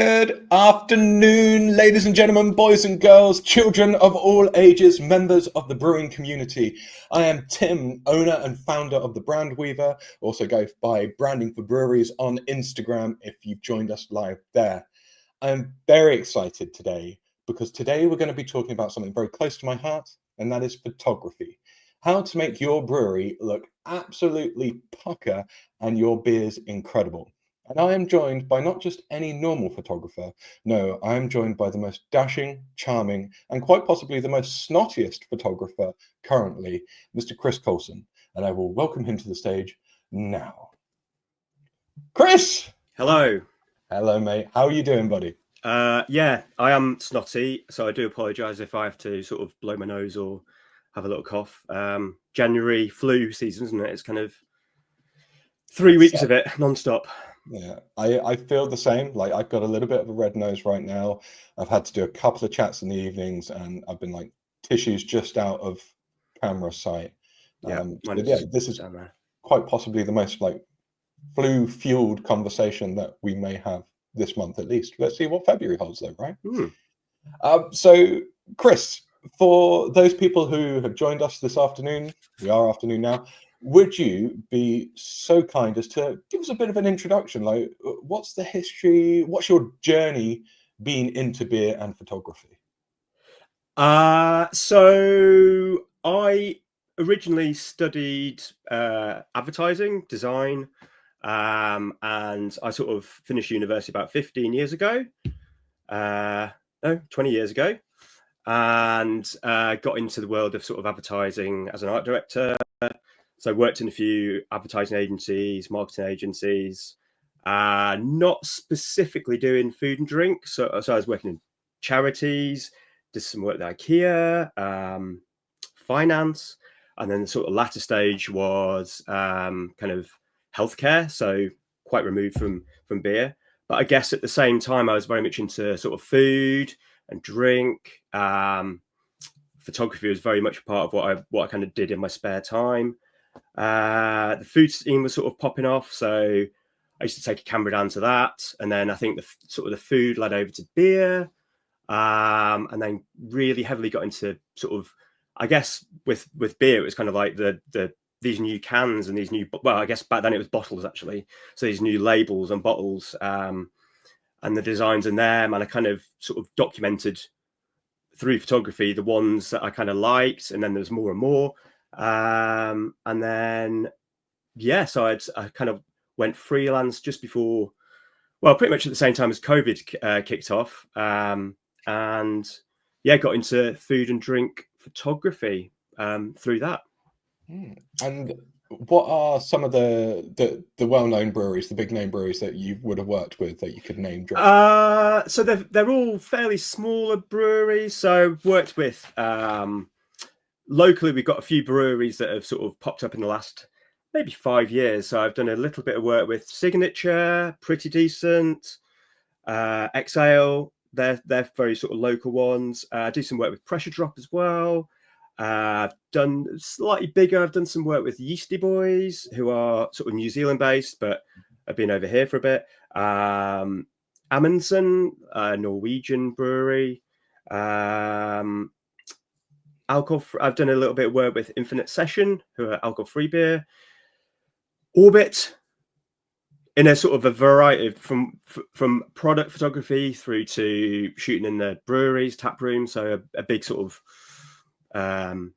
Good afternoon, ladies and gentlemen, boys and girls, children of all ages, members of the brewing community. I am Tim, owner and founder of The Brand Weaver. Also go by Branding for Breweries on Instagram if you've joined us live there. I am very excited today because today we're going to be talking about something very close to my heart, and that is photography. How to make your brewery look absolutely pucker and your beers incredible. And I am joined by not just any normal photographer. No, I am joined by the most dashing, charming, and quite possibly the most snottiest photographer currently, Mr. Chris Coulson. And I will welcome him to the stage now. Chris! Hello. Hello, mate. How are you doing, buddy? Yeah, I am snotty, so I do apologise if I have to sort of blow my nose or have a little cough. January flu season, isn't it? It's kind of 3 weeks of it non-stop. Yeah, I feel the same. Like, I've got a little bit of a red nose right now. I've had to do a couple of chats in the evenings, and I've been like tissues just out of camera sight. This is quite possibly the most like flu-fueled conversation that we may have this month at least. Let's see what February holds, though, right? So, Chris, for those people who have joined us this afternoon, we are afternoon now. Would you be so kind as to give us a bit of an introduction? Like, what's the history? What's your journey been into beer and photography? So I originally studied advertising design, and I sort of finished university about 15 years ago. 20 years ago, and got into the world of sort of advertising as an art director. So I worked in a few advertising agencies, marketing agencies, not specifically doing food and drink. So I was working in charities, did some work at IKEA, finance, and then the sort of latter stage was kind of healthcare. So quite removed from beer. But I guess at the same time, I was very much into sort of food and drink. Photography was very much a part of what I kind of did in my spare time. The food scene was sort of popping off, so I used to take a camera down to that, and then I think the food led over to beer, and then really heavily got into sort of, I guess with beer it was kind of like these new cans and these new, well, I guess back then it was bottles actually, so these new labels and bottles, and the designs in them, and I kind of sort of documented through photography the ones that I kind of liked, and then there's more and more. And then, so I kind of went freelance just before, well, pretty much at the same time as COVID kicked off. And got into food and drink photography through that. And what are some of the well-known breweries, the big name breweries that you would have worked with that you could name drop? So they're all fairly smaller breweries. So worked with locally, we've got a few breweries that have sort of popped up in the last maybe 5 years. So I've done a little bit of work with Signature, Pretty Decent, Exhale. They're very sort of local ones. I do some work with Pressure Drop as well. I've done slightly bigger. I've done some work with Yeasty Boys, who are sort of New Zealand based, but have been over here for a bit. Amundsen, Norwegian brewery. Alcohol. I've done a little bit of work with Infinite Session, who are alcohol-free beer. Orbit, in a sort of a variety of, from product photography through to shooting in the breweries, taproom. So a big sort of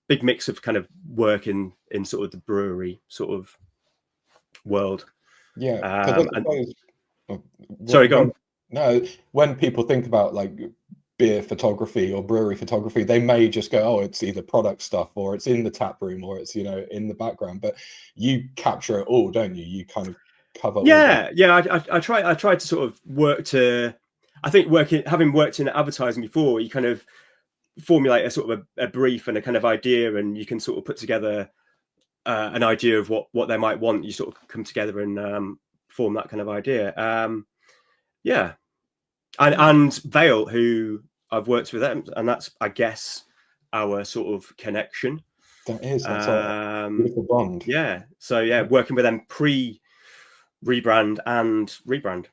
big mix of kind of work in sort of the brewery sort of world. Yeah. Sorry, go on. No, when people think about like beer photography or brewery photography, they may just go, oh, it's either product stuff or it's in the tap room or it's, in the background, but you capture it all, don't you? You kind of cover all that. I try to sort of work to, I think having worked in advertising before, you kind of formulate a sort of a brief and a kind of idea, and you can sort of put together an idea of what they might want. You sort of come together and form that kind of idea. And Vale, who I've worked with them, and that's, I guess, our sort of connection. That's a beautiful bond. Yeah. So working with them pre-rebrand and rebrand.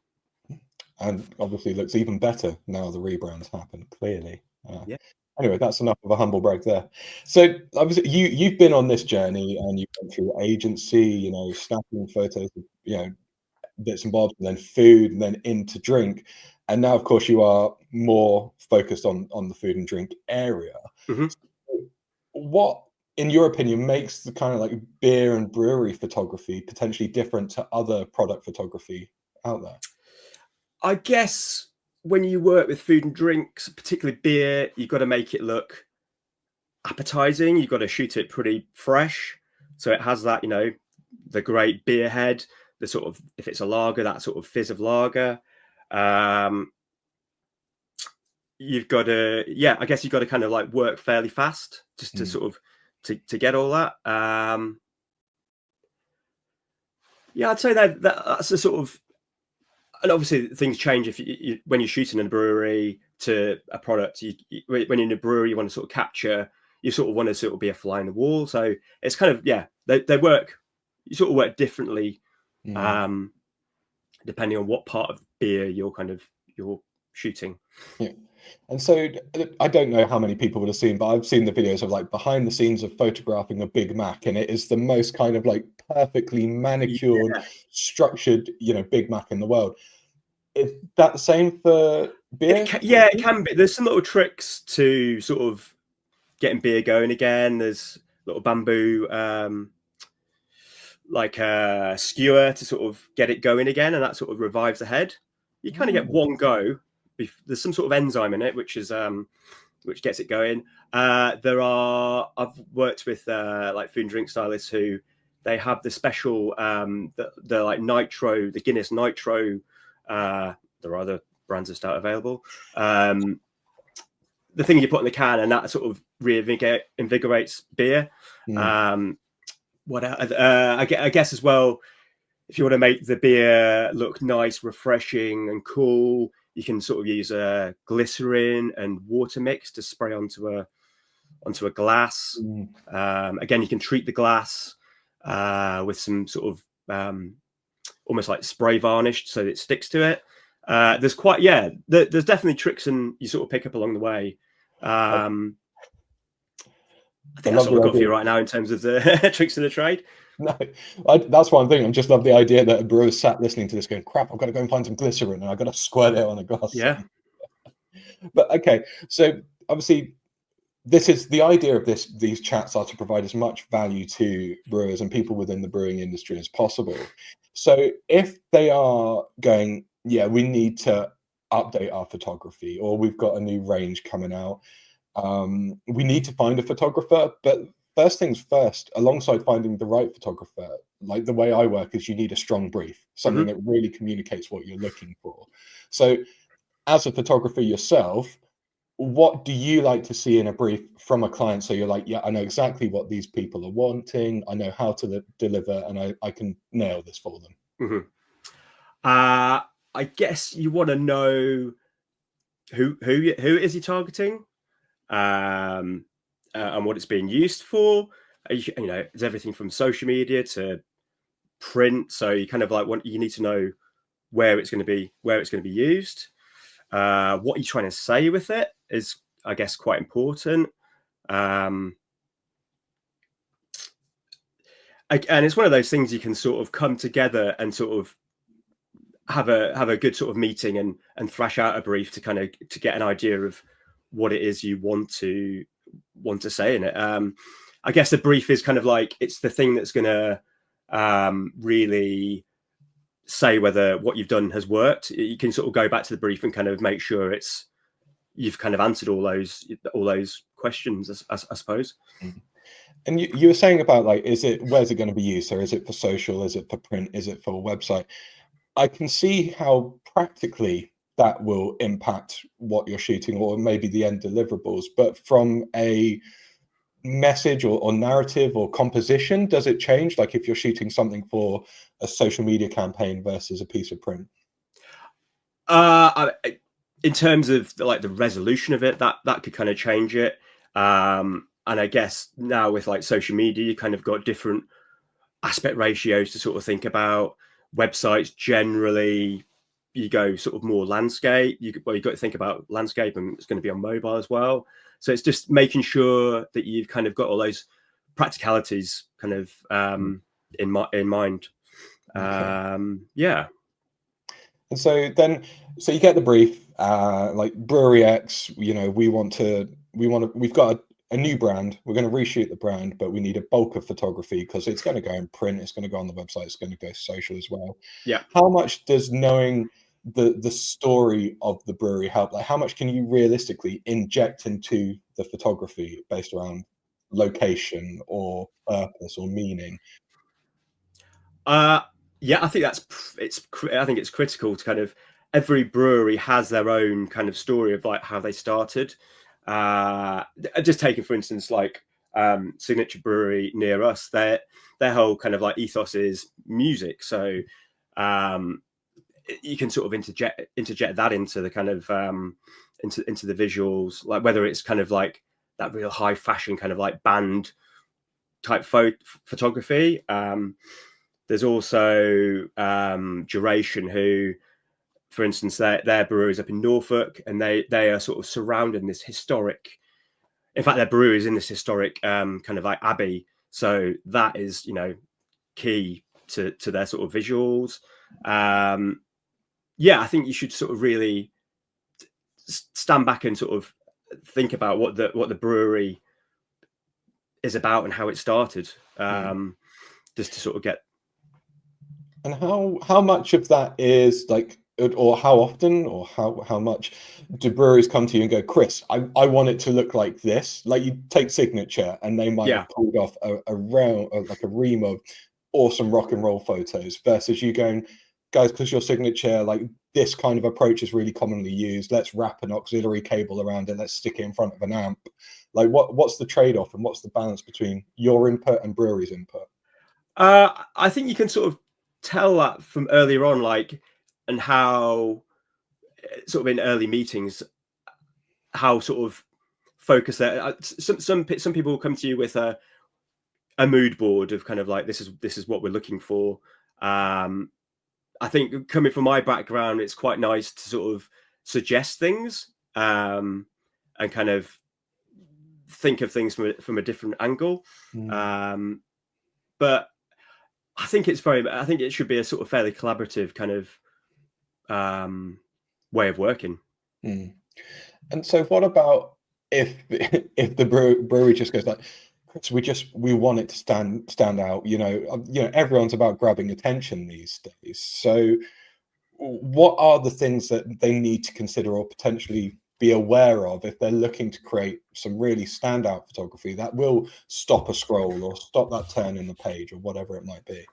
and obviously looks even better now the rebrand's happened, clearly. Yeah. Anyway, that's enough of a humble brag there. So obviously you've been on this journey and you've been through agency, you know, snapping photos of, you know, bits and bobs, and then food, and then into drink. And now, of course, you are more focused on the food and drink area. Hmm. What, in your opinion, makes the kind of like beer and brewery photography potentially different to other product photography out there? I guess when you work with food and drinks, particularly beer, you've got to make it look appetizing. You've got to shoot it pretty fresh, so it has that, you know, the great beer head, the sort of, if it's a lager, that sort of fizz of lager. You've got to, yeah, I guess you've got to kind of like work fairly fast just to sort of to get all that. Yeah, I'd say that's a sort of, and obviously things change if when you're shooting in a brewery to a product. When you're in a brewery, you want to sort of capture, you sort of want to sort of be a fly in the wall. So it's kind of, yeah, they work, you sort of work differently, depending on what part of beer you're shooting. Yeah. And so I don't know how many people would have seen, but I've seen the videos of like behind the scenes of photographing a Big Mac, and it is the most kind of like perfectly manicured, Yeah. structured, you know, Big Mac in the world. Is that the same for beer? It can be. There's some little tricks to sort of getting beer going again. There's little bamboo, like a skewer to sort of get it going again, and that sort of revives the head. You kind of get one go. There's some sort of enzyme in it, which gets it going. I've worked with like food and drink stylists who they have the special the like nitro, the Guinness Nitro. There are other brands of stout available. The thing you put in the can, and that sort of reinvigorates beer. What I guess as well, if you want to make the beer look nice, refreshing, and cool, you can sort of use a glycerin and water mix to spray onto a glass. Again, you can treat the glass with some sort of almost like spray varnish so that it sticks to it. There's definitely tricks and you sort of pick up along the way. I think that's all I've got for you right now in terms of the tricks of the trade. No, that's what I'm thinking. I just love the idea that a brewer sat listening to this going, crap, I've got to go and find some glycerin and I've got to squirt it on a glass. Yeah. But okay, so obviously this is the idea of these chats are to provide as much value to brewers and people within the brewing industry as possible. So if they are going, yeah, we need to update our photography, or we've got a new range coming out, we need to find a photographer. But first things first, alongside finding the right photographer, like the way I work is you need a strong brief, something that really communicates what you're looking for. So as a photographer yourself, what do you like to see in a brief from a client? So you're like, yeah, I know exactly what these people are wanting. I know how to deliver, and I can nail this for them. I guess you want to know who is he targeting, and what it's being used for. You know, it's everything from social media to print. So you kind of like you need to know where it's going to be used. What you're trying to say with it is, I guess, quite important. And it's one of those things you can sort of come together and sort of have a good sort of meeting and thrash out a brief to kind of to get an idea of what it is you want to say in it. I guess the brief is kind of like, it's the thing that's going to really say whether what you've done has worked. You can sort of go back to the brief and kind of make sure you've kind of answered all those questions, I suppose. And you were saying about like, where's it going to be used? So is it for social? Is it for print? Is it for a website? I can see how practically that will impact what you're shooting, or maybe the end deliverables. But from a message or narrative or composition, does it change? Like if you're shooting something for a social media campaign versus a piece of print? In terms of the resolution of it, that could kind of change it. And I guess now with like social media, you kind of got different aspect ratios to sort of think about. Websites generally you go sort of more landscape. You've got to think about landscape, and it's going to be on mobile as well. So it's just making sure that you've kind of got all those practicalities kind of in mind. Yeah. And so you get the brief, like Brewery X, we've got a new brand. We're going to reshoot the brand, but we need a bulk of photography because it's going to go in print. It's going to go on the website. It's going to go social as well. Yeah. How much does knowing the story of the brewery help? Like, how much can you realistically inject into the photography based around location or purpose or meaning? Yeah, I think I think it's critical to kind of, every brewery has their own kind of story of like how they started. Just taking, for instance, like Signature Brewery near us, their whole kind of like ethos is music. So you can sort of interject that into the kind of into the visuals, like whether it's kind of like that real high fashion kind of like band type photography. There's also Duration, who, for instance, their brewery is up in Norfolk, and they are sort of surrounding this historic. In fact, their brewery is in this historic kind of like abbey, so that is, key to their sort of visuals. Yeah, I think you should sort of really stand back and sort of think about what the brewery is about and how it started, just to sort of get. And how much of that is like, or how often, or how much do breweries come to you and go, Chris, I want it to look like this? Like, you take Signature, and they might have pulled off a ream of awesome rock and roll photos, versus you going, guys, because your Signature, like, this kind of approach is really commonly used. Let's wrap an auxiliary cable around it. Let's stick it in front of an amp. Like, what's the trade-off, and what's the balance between your input and brewery's input? I think you can sort of tell that from earlier on, like, and how sort of in early meetings, how sort of focus there. Some people will come to you with a mood board of kind of like, this is what we're looking for. I think, coming from my background, it's quite nice to sort of suggest things, and kind of think of things from a different angle. But I think it should be a sort of fairly collaborative kind of way of working. And so what about if the brewery just goes like, we want it to stand out, everyone's about grabbing attention these days. So what are the things that they need to consider or potentially be aware of if they're looking to create some really standout photography that will stop a scroll or stop that turn in the page or whatever it might be?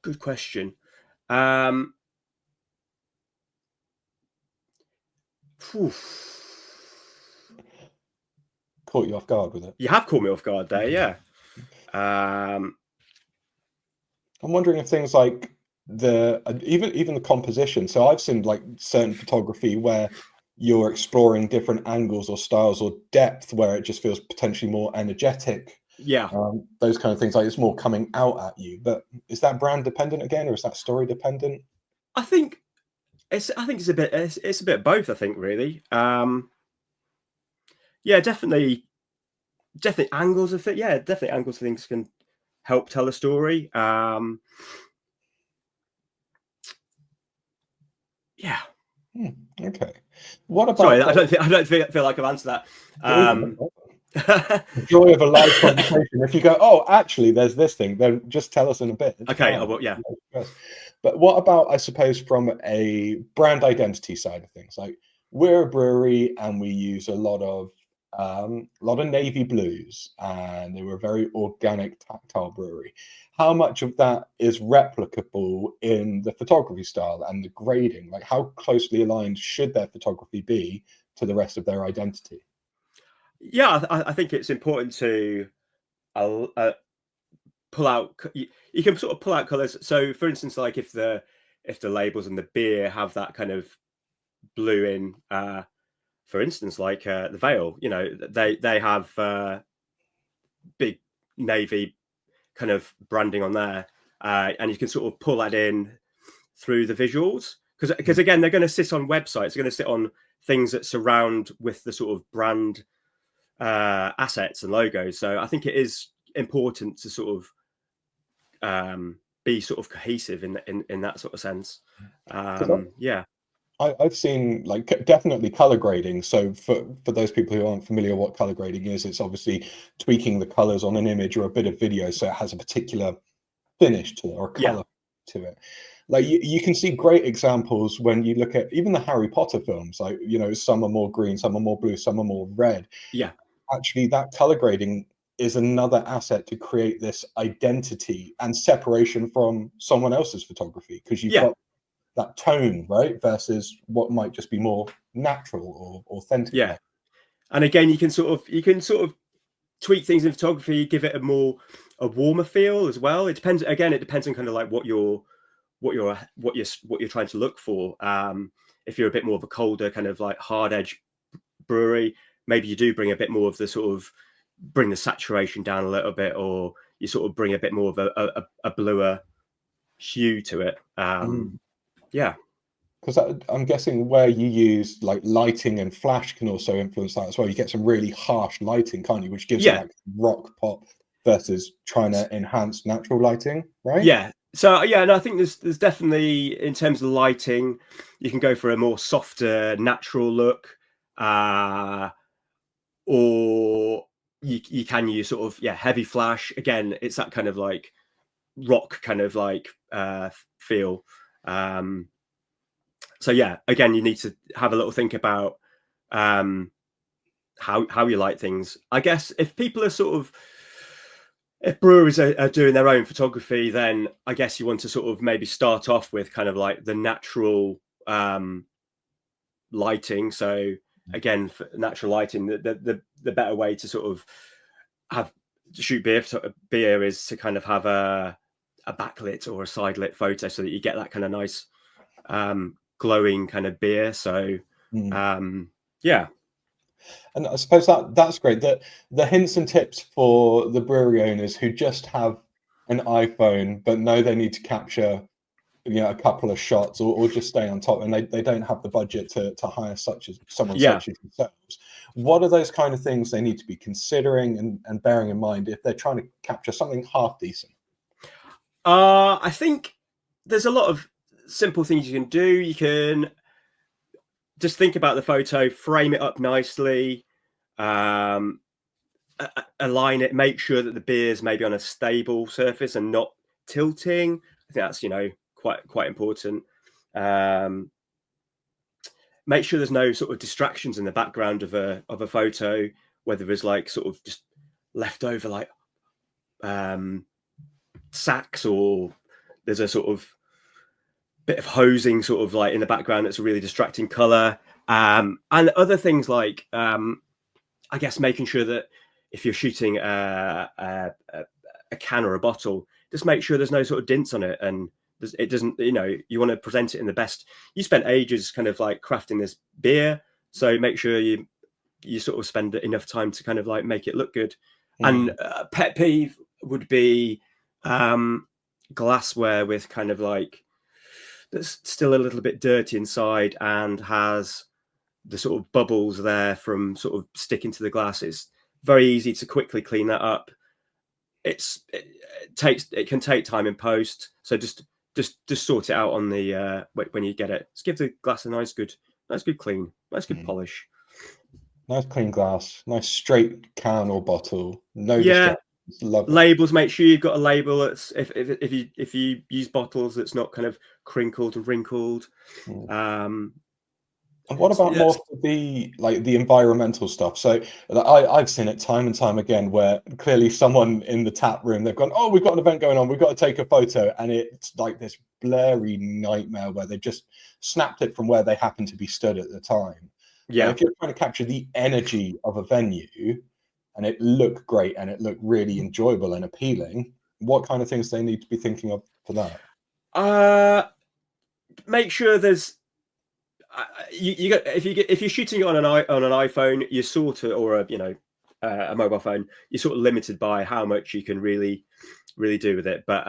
Good question. Caught you off guard with it. You have caught me off guard there, yeah. I'm wondering if things like even the composition. So I've seen like certain photography where you're exploring different angles or styles or depth where it just feels potentially more energetic. Yeah. Those kind of things, like it's more coming out at you. But is that brand dependent again, or is that story dependent? I think it's a bit of both, I think, really. Yeah, definitely angles of it. Yeah, definitely angles of things can help tell a story. Yeah. Okay. What about? Sorry, I don't feel like I've answered that. The joy of a live conversation. If you go, oh, actually, there's this thing, then just tell us in a bit. It's okay. fine. I will. Yeah. But what about, I suppose, from a brand identity side of things? Like, we're a brewery and we use a lot of navy blues, and they were a very organic, tactile brewery. How much of that is replicable in the photography style and the grading? Like, how closely aligned should their photography be to the rest of their identity? Yeah, I think it's important to pull out. You can sort of pull out colors. So, for instance, like if the labels and the beer have that kind of blue in, for instance, like the Veil, they have big navy kind of branding on there. and you can sort of pull that in through the visuals, because again, they're going to sit on websites, they're going to sit on things that surround with the sort of brand assets and logos. So I think it is important to sort of be sort of cohesive in that sort of sense. I've seen definitely color grading. So for those people who aren't familiar what color grading is, it's obviously tweaking the colors on an image or a bit of video so it has a particular finish to it or color to it. Like you can see great examples when you look at even the Harry Potter films. Like, some are more green, some are more blue, some are more red. Yeah. Actually, that color grading is another asset to create this identity and separation from someone else's photography, because you've got that tone, right, versus what might just be more natural or authentic. Yeah. And again, you can sort of tweak things in photography, give it a warmer feel as well. It depends on kind of like what you're trying to look for. If you're a bit more of a colder kind of like hard edge brewery, maybe you do bring a bit more of the sort of bring the saturation down a little bit, or you sort of bring a bit more of a bluer hue to it. Because I'm guessing where you use like lighting and flash can also influence that as well. You get some really harsh lighting, can't you, which gives you like rock pop versus trying to enhance natural lighting, right? Yeah. So and I think there's definitely, in terms of lighting, you can go for a more softer natural look, or you can use sort of heavy flash. Again, it's that kind of like rock kind of like feel. So again, you need to have a little think about how you light things. I guess if breweries are doing their own photography, then I guess you want to sort of maybe start off with kind of like the natural lighting. So again, for natural lighting, the better way to sort of shoot beer is to kind of have a backlit or a side lit photo, so that you get that kind of nice glowing kind of beer. So and I suppose that's great. The hints and tips for the brewery owners who just have an iPhone but know they need to capture a couple of shots or just stay on top, and they don't have the budget to hire someone such as yourselves. What are those kind of things they need to be considering and bearing in mind if they're trying to capture something half decent? I think there's a lot of simple things you can do. You can just think about the photo, frame it up nicely, align it, make sure that the beer's maybe on a stable surface and not tilting. I think that's quite important. Make sure there's no sort of distractions in the background of a photo, whether there's like sort of just leftover like sacks, or there's a sort of bit of hosing sort of like in the background that's a really distracting color, and other things like I guess making sure that if you're shooting a can or a bottle, just make sure there's no sort of dints on it, and it doesn't, you want to present it in the best. You spent ages kind of like crafting this beer, so make sure you sort of spend enough time to kind of like make it look good. And pet peeve would be glassware with kind of like that's still a little bit dirty inside and has the sort of bubbles there from sort of sticking to the glass. It's very easy to quickly clean that up. It can take time in post, so just sort it out on the when you get it. Just give the glass a nice good clean, nice good polish. Nice clean glass, nice straight can or bottle. No distractions. Love it. Labels. Make sure you've got a label that's if you use bottles that's not kind of crinkled and wrinkled. And what about more for the environmental stuff? So I've seen it time and time again where clearly someone in the tap room, they've gone, oh, we've got an event going on, we've got to take a photo, and it's like this blurry nightmare where they just snapped it from where they happen to be stood at the time. Yeah. And if you're trying to capture the energy of a venue and it looked great and it looked really enjoyable and appealing, what kind of things they need to be thinking of for that? Make sure there's if you're shooting it on an iPhone, you sort of, or a mobile phone, you're sort of limited by how much you can really do with it. But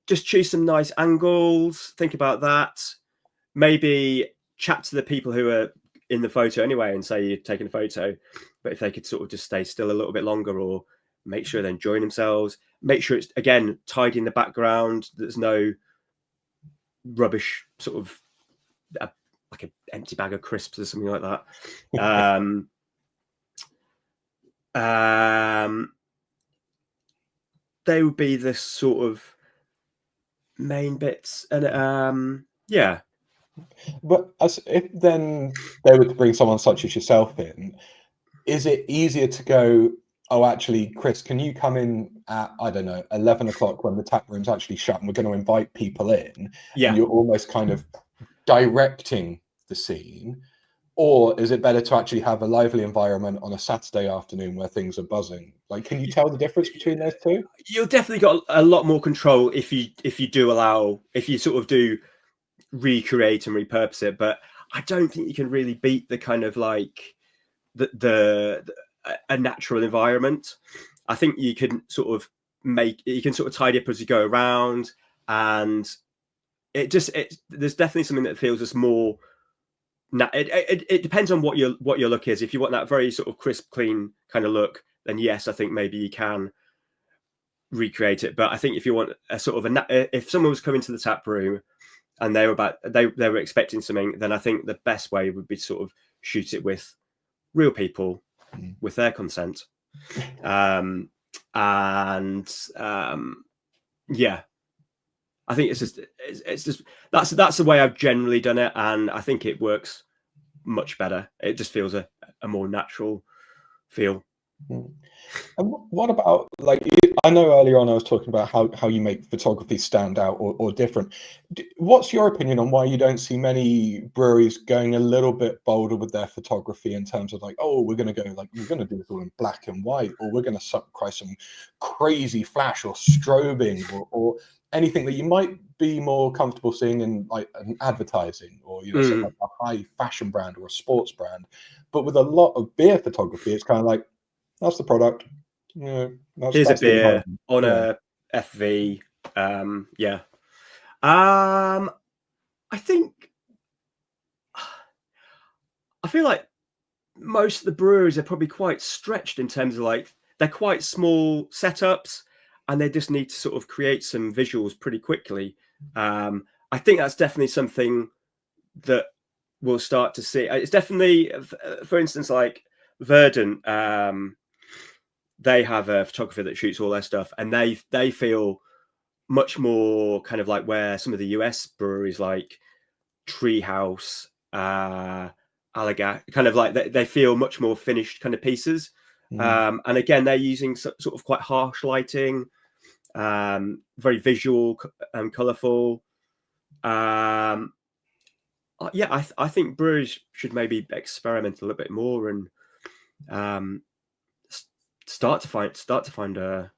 just choose some nice angles. Think about that. Maybe chat to the people who are in the photo anyway and say you're taking a photo, but if they could sort of just stay still a little bit longer, or make sure they're enjoying themselves. Make sure it's, again, tidy in the background. There's no rubbish sort of like an empty bag of crisps or something like that. They would be the sort of main bits, and yeah. But if then they were to bring someone such as yourself in, is it easier to go, oh, actually, Chris, can you come in at, I don't know, 11 o'clock when the tap room's actually shut and we're going to invite people in? Yeah. And you're almost kind of directing the scene. Or is it better to actually have a lively environment on a Saturday afternoon where things are buzzing? Like, can you tell the difference between those two? You've definitely got a lot more control if you sort of do recreate and repurpose it. But I don't think you can really beat the kind of like a natural environment. I think you can sort of tidy up as you go around, and there's definitely something that feels as more. It depends on what your look is. If you want that very sort of crisp, clean kind of look, then yes, I think maybe you can recreate it. But I think if you want a sort of if someone was coming to the tap room and they were expecting something, then I think the best way would be to sort of shoot it with real people with their consent. Yeah. I think it's just that's the way I've generally done it, and I think it works much better. It just feels a more natural feel. And what about, like, I know earlier on I was talking about how you make photography stand out or different. What's your opinion on why you don't see many breweries going a little bit bolder with their photography in terms of like, oh, we're going to do this all in black and white, or we're going to sacrifice some crazy flash or strobing or anything that you might be more comfortable seeing in like an advertising or say like a high fashion brand or a sports brand. But with a lot of beer photography, it's kind of like, that's the product. Here's a beer on a FV. Yeah. I feel like most of the breweries are probably quite stretched in terms of like they're quite small setups, and they just need to sort of create some visuals pretty quickly. I think that's definitely something that we'll start to see. It's definitely, for instance, like Verdant. They have a photographer that shoots all their stuff, and they feel much more kind of like where some of the US breweries like Treehouse, Allegat, kind of like they feel much more finished kind of pieces. And again, they're using sort of quite harsh lighting, very visual and colourful. Yeah, I think breweries should maybe experiment a little bit more and start to find a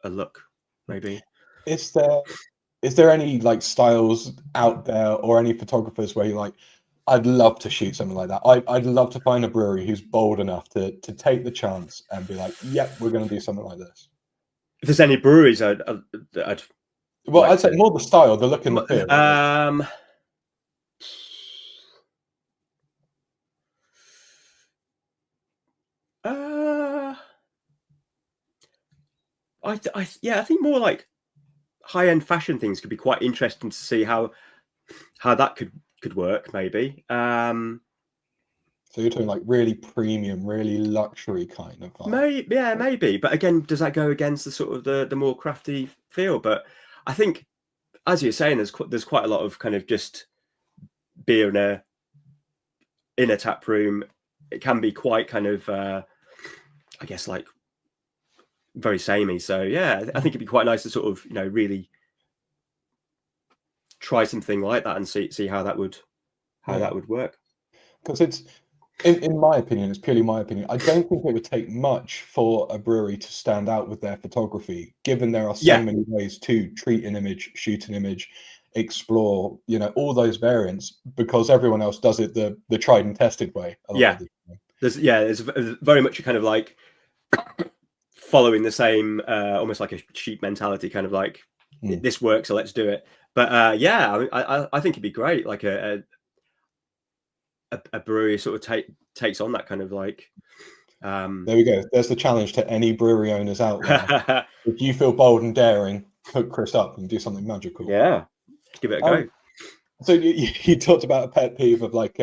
look, maybe. Is there any like styles out there or any photographers where you're like, I'd love to shoot something like that? I'd love to find a brewery who's bold enough to take the chance and be like, yep, we're going to do something like this. If there's any breweries, I'd say more the style, the look and the feel. I think more like high-end fashion things could be quite interesting to see how that could work, maybe. So you're talking like really premium, really luxury kind of vibe. Maybe. But again, does that go against the sort of the more crafty feel? But I think, as you're saying, there's quite a lot of kind of just beer in a tap room. It can be quite kind of, I guess, like very samey. So yeah, I think it'd be quite nice to sort of really try something like that and see how that would work. Because it's, in my opinion, it's purely my opinion, I don't think it would take much for a brewery to stand out with their photography, given there are so many ways to treat an image, shoot an image, explore, all those variants, because everyone else does it the tried and tested way. There's very much a kind of like following the same, almost like a sheep mentality, kind of like this works, so let's do it. But yeah, I think it'd be great, like a brewery sort of takes on that kind of like. There we go. There's the challenge to any brewery owners out there. If you feel bold and daring, hook Chris up and do something magical. Yeah, give it a go. So you talked about a pet peeve of like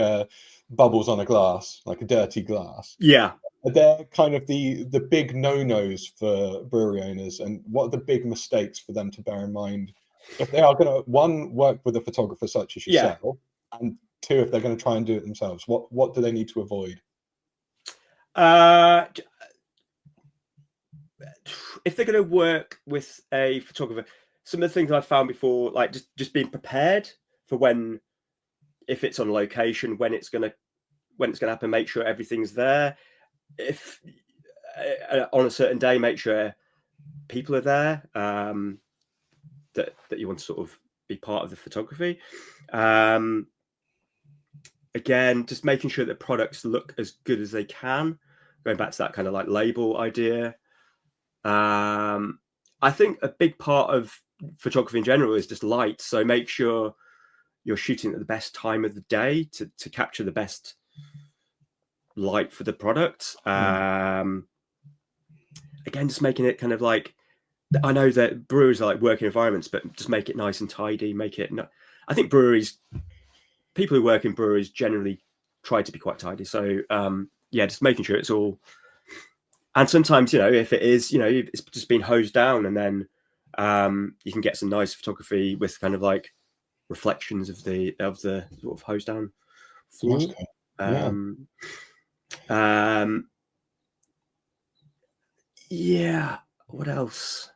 bubbles on a glass, like a dirty glass. Yeah. Are there kind of the big no-nos for brewery owners, and what are the big mistakes for them to bear in mind if they are going to, one, work with a photographer such as yourself, and two, if they're going to try and do it themselves? What do they need to avoid? If they're going to work with a photographer, some of the things I've found before, like just being prepared for if it's on location, when it's going to happen, make sure everything's there. If on a certain day, make sure people are there, that you want to sort of be part of the photography. Again, just making sure that products look as good as they can, going back to that kind of like label idea. I think a big part of photography in general is just light, so make sure you're shooting at the best time of the day to capture the best light for the product. Again, just making it kind of like, I know that breweries are like working environments, but just make it nice and tidy. I think people who work in breweries generally try to be quite tidy. So just making sure it's all. And sometimes, if it is, it's just been hosed down, and then you can get some nice photography with kind of like reflections of the sort of hosed down floor. What else?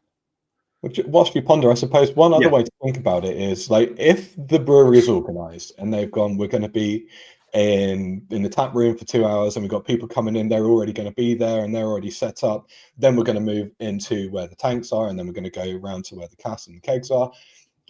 Whilst you ponder, I suppose one other way to think about it is like, if the brewery is organised and they've gone, we're going to be in the tap room for 2 hours, and we've got people coming in, they're already going to be there and they're already set up. Then we're going to move into where the tanks are, and then we're going to go around to where the casks and the kegs are.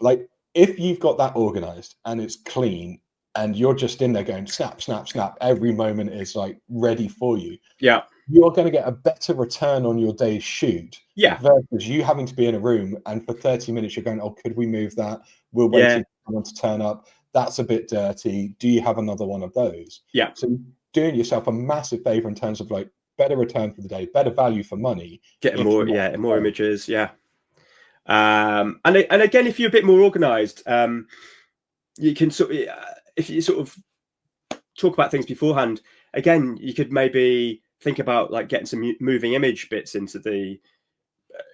Like, if you've got that organised and it's clean, and you're just in there going snap, snap, snap, every moment is like ready for you. Yeah. You're going to get a better return on your day's shoot. Yeah. Versus you having to be in a room and for 30 minutes you're going, oh, could we move that? We're waiting for someone to turn up. That's a bit dirty. Do you have another one of those? Yeah. So doing yourself a massive favor in terms of like better return for the day, better value for money. Getting more images. Yeah. And again, if you're a bit more organized, you can sort of, if you sort of talk about things beforehand, again, you could maybe think about like getting some moving image bits into the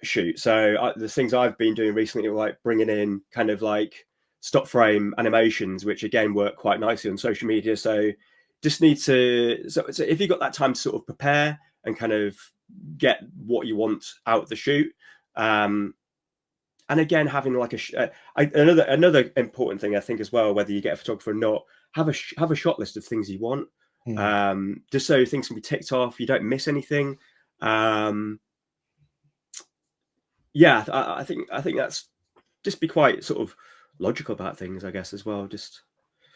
shoot. So the things I've been doing recently are like bringing in kind of like stop frame animations, which again work quite nicely on social media. So just need to, so if you've got that time to sort of prepare and kind of get what you want out of the shoot, and again, having like another important thing, I think, as well, whether you get a photographer or not, have a shot list of things you want, just so things can be ticked off. You don't miss anything. I think that's just be quite sort of logical about things, I guess, as well.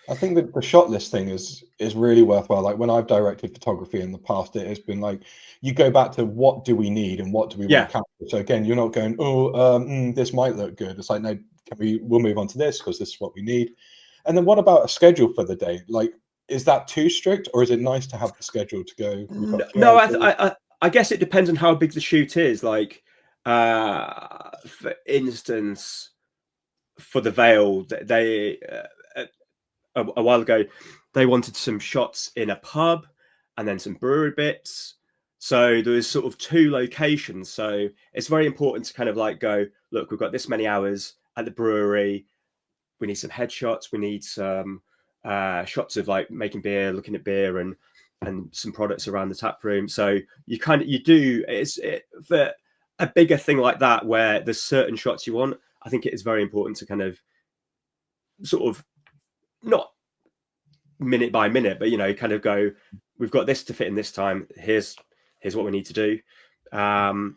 I think that the shot list thing is really worthwhile. Like when I've directed photography in the past, it has been like, you go back to what do we need and what do we want to capture. So again, you're not going, this might look good. It's like, no, we'll move on to this because this is what we need. And then what about a schedule for the day? Like, is that too strict, or is it nice to have the schedule to go? No, I guess it depends on how big the shoot is. Like, for instance, for the Vale, they a while ago, they wanted some shots in a pub and then some brewery bits. So there was sort of two locations. So it's very important to kind of like go, look, we've got this many hours at the brewery. We need some headshots. We need some shots of like making beer, looking at beer, and some products around the tap room. So for a bigger thing like that, where there's certain shots you want, I think it is very important to kind of sort of not minute by minute, but kind of go, we've got this to fit in this time. Here's what we need to do. So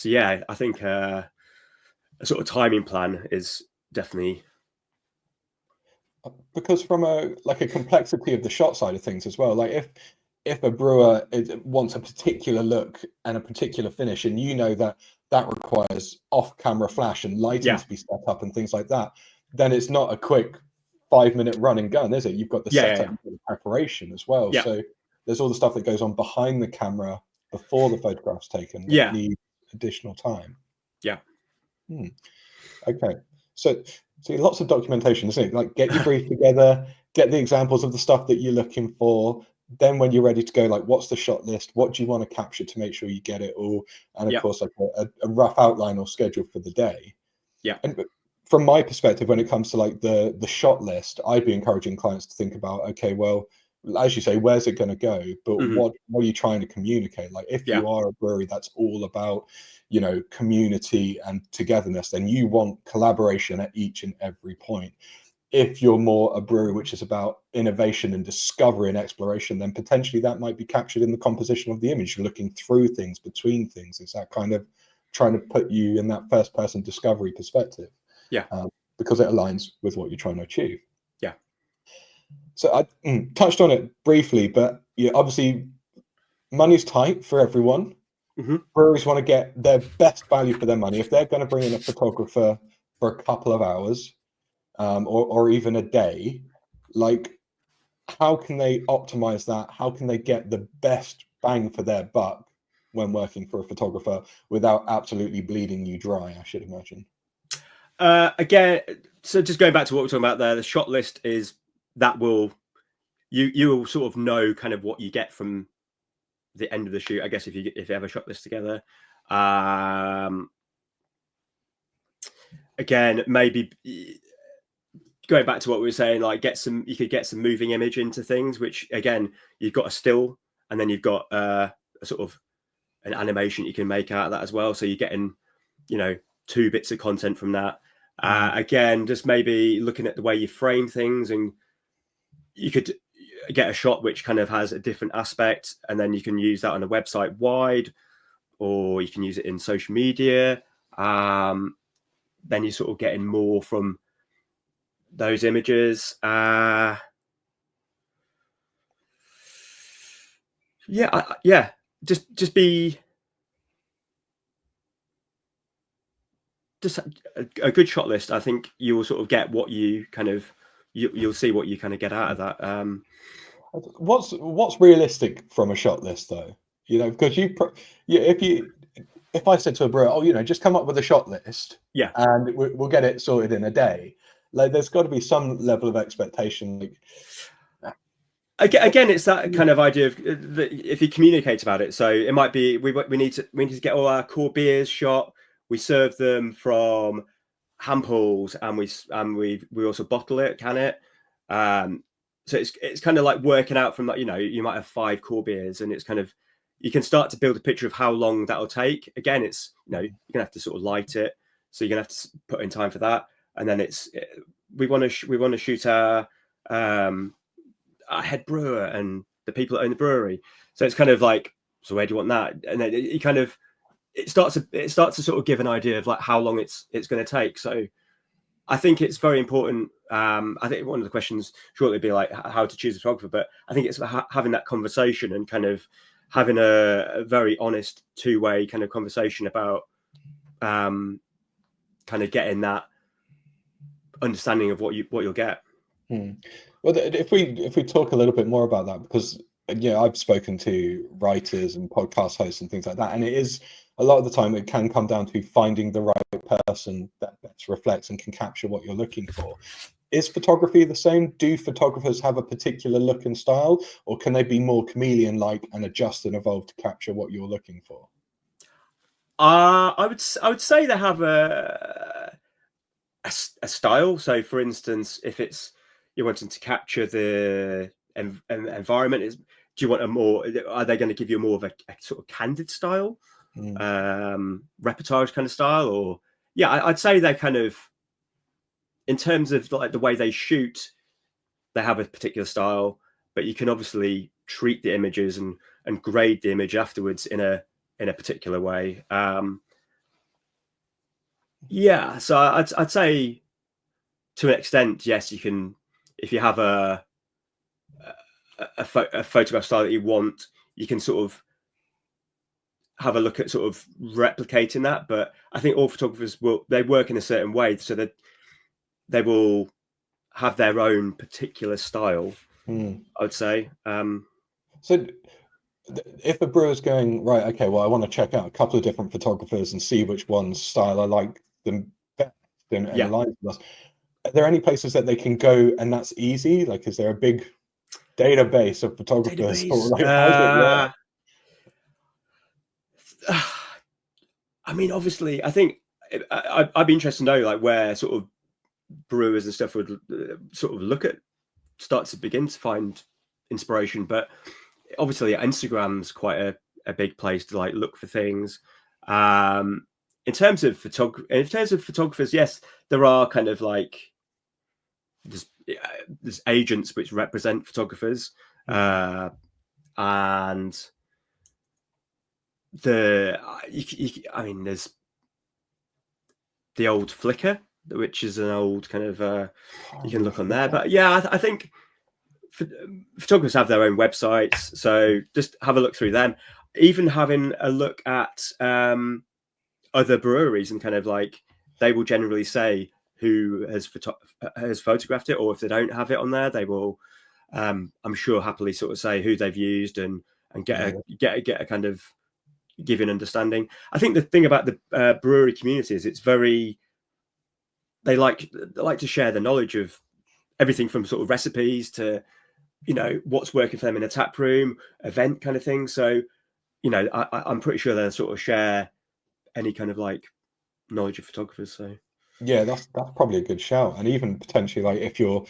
yeah, I think a sort of timing plan is definitely, because from a complexity of the shot side of things as well. Like if a brewer wants a particular look and a particular finish, and you know that requires off-camera flash and lighting to be set up and things like that, then it's not a quick 5-minute run and gun, is it? You've got the setup, you've got the preparation as well. So there's all the stuff that goes on behind the camera before the photograph's taken that need additional time. Okay, so lots of documentation, isn't it? Like, get your brief together, get the examples of the stuff that you're looking for. Then when you're ready to go, like, what's the shot list? What do you want to capture to make sure you get it all? And of course, like a rough outline or schedule for the day. And from my perspective, when it comes to like the shot list, I'd be encouraging clients to think about, okay, well, as you say, where's it going to go? But what are you trying to communicate? Like, if you are a brewery that's all about, you know, community and togetherness, then you want collaboration at each and every point. If you're more a brewery which is about innovation and discovery and exploration, then potentially that might be captured in the composition of the image. You're looking through things, between things. It's that kind of trying to put you in that first person discovery perspective. Because it aligns with what you're trying to achieve. So I touched on it briefly, but obviously money's tight for everyone. Breweries want to get their best value for their money. If they're going to bring in a photographer for a couple of hours, or even a day, like, how can they optimize that? How can they get the best bang for their buck when working for a photographer without absolutely bleeding you dry, I should imagine? Again, so just going back to what we're talking about there, the shot list is that you will sort of know kind of what you get from the end of the shoot, I guess, if you have a shot list together. Again, maybe going back to what we were saying, like, you could get some moving image into things, which again, you've got a still and then you've got a sort of an animation you can make out of that as well. So you're getting, you know, 2 bits of content from that. Again, just maybe looking at the way you frame things, and you could get a shot which kind of has a different aspect, and then you can use that on a website wide, or you can use it in social media. Then you're sort of getting more from those images. Just be a good shot list. I think you will sort of get what you kind of you'll see what you kind of get out of that. What's realistic from a shot list, though? You know, because if I said to a brewer, oh, you know, just come up with a shot list, and we'll get it sorted in a day. Like, there's got to be some level of expectation. Like, again, it's that kind of idea of if you communicate about it. So it might be we need to get all our core beers shot. We serve them from hand pulls, and we also bottle it, can it. So it's kind of like working out from that. You know, you might have 5 core beers, and it's kind of, you can start to build a picture of how long that'll take. Again, it's, you know, you're gonna have to sort of light it, so you're gonna have to put in time for that. And then we want to shoot our head brewer and the people that own the brewery. So it's kind of like, so where do you want that? And then it starts to sort of give an idea of like how long it's going to take. So I think it's very important. I think one of the questions shortly would be like how to choose a photographer, but I think it's having that conversation and kind of having a very honest 2-way kind of conversation about kind of getting that understanding of what you'll get. Well, if we talk a little bit more about that, because I've spoken to writers and podcast hosts and things like that, and it is, a lot of the time it can come down to finding the right person that best reflects and can capture what you're looking for. Is photography the same? Do photographers have a particular look and style, or can they be more chameleon-like and adjust and evolve to capture what you're looking for? I would say they have a style. So, for instance, if you're wanting to capture the environment, do you want are they going to give you more of a sort of candid style, reportage kind of style? Or I'd say they kind of, in terms of like the way they shoot, they have a particular style, but you can obviously treat the images and grade the image afterwards in a particular way. So I'd say to an extent, yes, you can. If you have a a photograph style that you want, you can sort of have a look at sort of replicating that. But I think all photographers they work in a certain way, so that they will have their own particular style. I would say. So if a brewer's going, right, okay, well, I want to check out a couple of different photographers and see which one's style I like them best and aligns with us, are there any places that they can go and that's easy? Like, is there a big database of photographers? Or like, how does it work? I mean, obviously, I think I'd be interested to know like where sort of brewers and stuff would sort of start to begin to find inspiration. But obviously, Instagram's quite a big place to like look for things. In terms of photographers, yes, there are kind of like there's agents which represent photographers, and I mean, there's the old Flickr, which is an old kind of you can look on there. But yeah, I think photographers have their own websites, so just have a look through them. Even having a look at other breweries, and kind of like they will generally say who has photographed it, or if they don't have it on there, they will I'm sure happily sort of say who they've used and get a kind of give an understanding. I think the thing about the brewery community is it's very they like to share the knowledge of everything from sort of recipes to what's working for them in a tap room, event kind of thing. So I'm pretty sure they'll sort of share any kind of like knowledge of photographers. So yeah, that's probably a good shout. And even potentially like if you're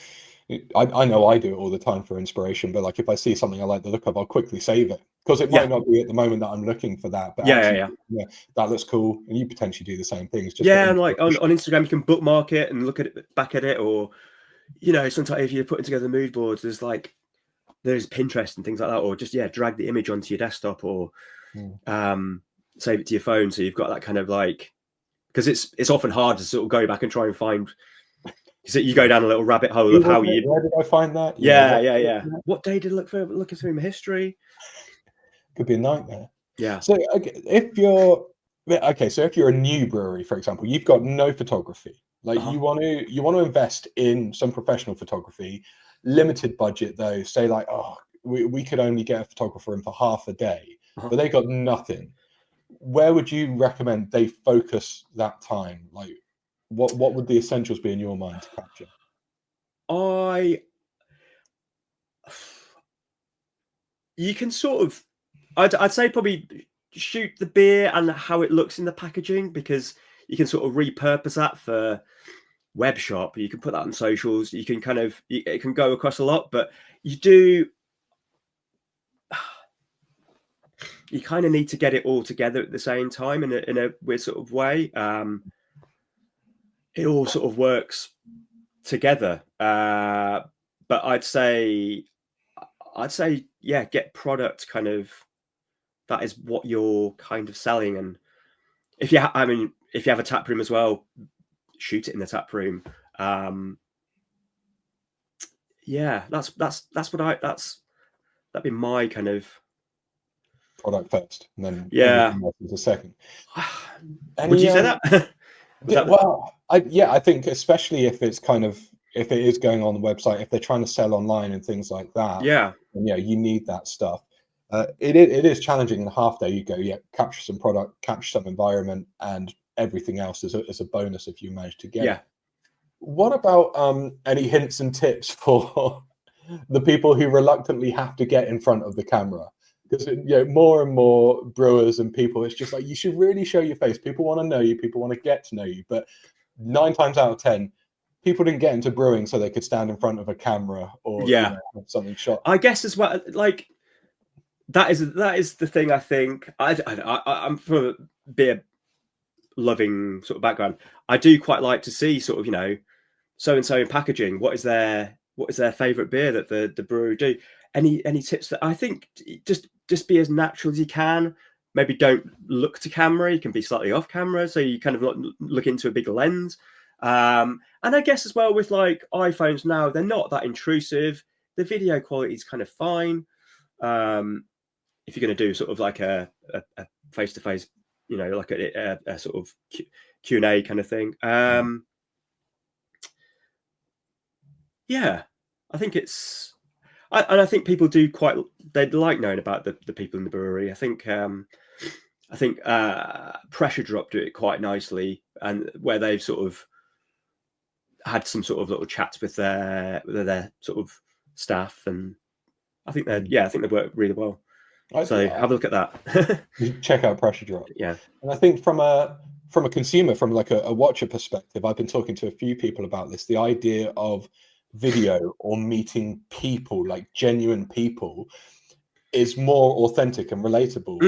I know I do it all the time for inspiration, but like if I see something I like the look of, I'll quickly save it because it might not be at the moment that I'm looking for that. But yeah, that looks cool, and you potentially do the same things. Just and like on Instagram, you can bookmark it and look at it back at it, or sometimes if you're putting together mood boards, there's Pinterest and things like that, or just drag the image onto your desktop or save it to your phone, so you've got that kind of like because it's often hard to sort of go back and try and find. So you go down a little rabbit hole of how you. Where did I find that? Yeah. What day did I looking through my history? Could be a nightmare. Yeah. So if you're a new brewery, for example, you've got no photography. Like you want to invest in some professional photography, limited budget though. Say like, we could only get a photographer in for half a day, but they got nothing. Where would you recommend they focus that time? Like, what would the essentials be in your mind to capture? You can sort of, I'd say probably shoot the beer and how it looks in the packaging, because you can sort of repurpose that for web shop. You can put that on socials. You can it can go across a lot, but you kind of need to get it all together at the same time in a weird sort of way. It all sort of works together. But I'd say, get product kind of that is what you're kind of selling. And if you have a tap room as well, shoot it in the tap room. That'd be my kind of product first, and then everything else is a second. Would you say that? I think especially if it is going on the website, if they're trying to sell online and things like that, you need that stuff. It is challenging in a half day. You go, capture some product, capture some environment, and everything else is a bonus if you manage to get it. What about any hints and tips for the people who reluctantly have to get in front of the camera? Because more and more brewers and people, it's just like you should really show your face. People want to know you. People want to get to know you. But 9 times out of 10, people didn't get into brewing so they could stand in front of a camera or have something shot. I guess as well, like that is the thing. I think I'm from a beer loving sort of background. I do quite like to see sort of so and so in packaging. What is their favorite beer that the brewery do? Any tips that I think just be as natural as you can. Maybe don't look to camera. You can be slightly off camera, so you kind of look into a bigger lens. And I guess as well with like iPhones now, they're not that intrusive. the video quality is kind of fine. If you're going to do sort of like a face-to-face, like a sort of Q&A kind of thing. Yeah, I think I think people they'd like knowing about the people in the brewery. I think Pressure Drop do it quite nicely, and where they've sort of had some sort of little chats with their sort of staff, and I think they work really well. So have a look at that. Check out Pressure Drop. Yeah, and I think from a consumer, from like a watcher perspective, I've been talking to a few people about this. The idea of video or meeting people, like genuine people, is more authentic and relatable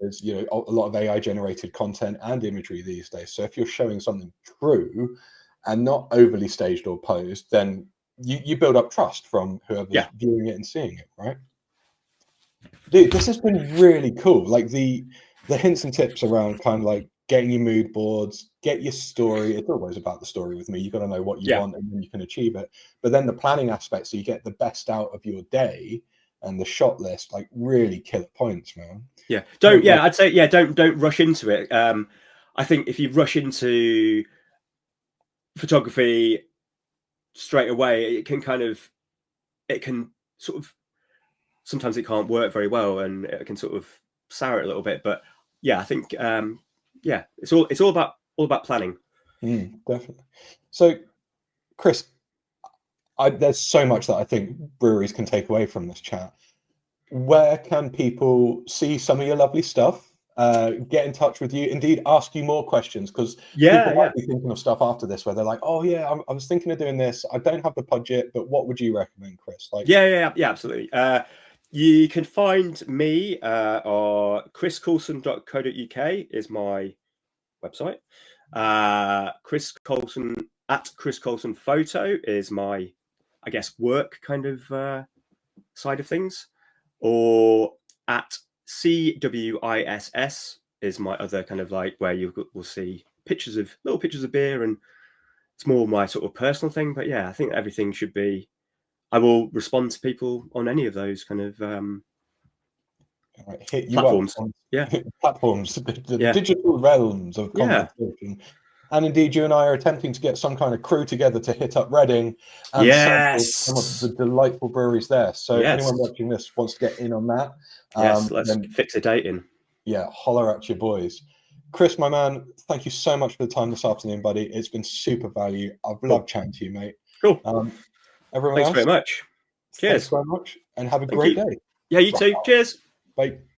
versus a lot of AI generated content and imagery these days. So if you're showing something true and not overly staged or posed, then you build up trust from whoever's viewing it and seeing it, right? Dude, this has been really cool. Like the hints and tips around kind of like getting your mood boards, get your story. It's always about the story with me. You've got to know what you want and then you can achieve it. But then the planning aspect, so you get the best out of your day, and the shot list, like really killer points, man. Yeah. I'd say, don't rush into it. I think if you rush into photography straight away, it can sort of, sometimes it can't work very well and it can sort of sour it a little bit. But yeah, I think, it's all about planning. Definitely. So, Chris, there's so much that I think breweries can take away from this chat. Where can people see some of your lovely stuff? Get in touch with you, indeed ask you more questions, because people might be thinking of stuff after this where they're like, oh yeah, I was thinking of doing this. I don't have the budget, but what would you recommend, Chris? Like, absolutely. You can find me or chriscoulson.co.uk is my website. Chris Coulson at Chris Coulson Photo is my, I guess, work kind of side of things, or at CWISS is my other kind of like where you will see little pictures of beer, and it's more my sort of personal thing. But yeah, I think everything should be. I will respond to people on any of those kind of hit you platforms. Up on platforms, the digital realms of conversation. And indeed, you and I are attempting to get some kind of crew together to hit up Reading and sample some of the delightful breweries there. So if anyone watching this wants to get in on that, let's fix a date in. Yeah, holler at your boys. Chris, my man, thank you so much for the time this afternoon, buddy. It's been super value. I've loved chatting to you, mate. Cool. Everyone Thanks else, very much. Cheers. Thanks very much, and have a great day. Yeah, you too. Cheers. Bye.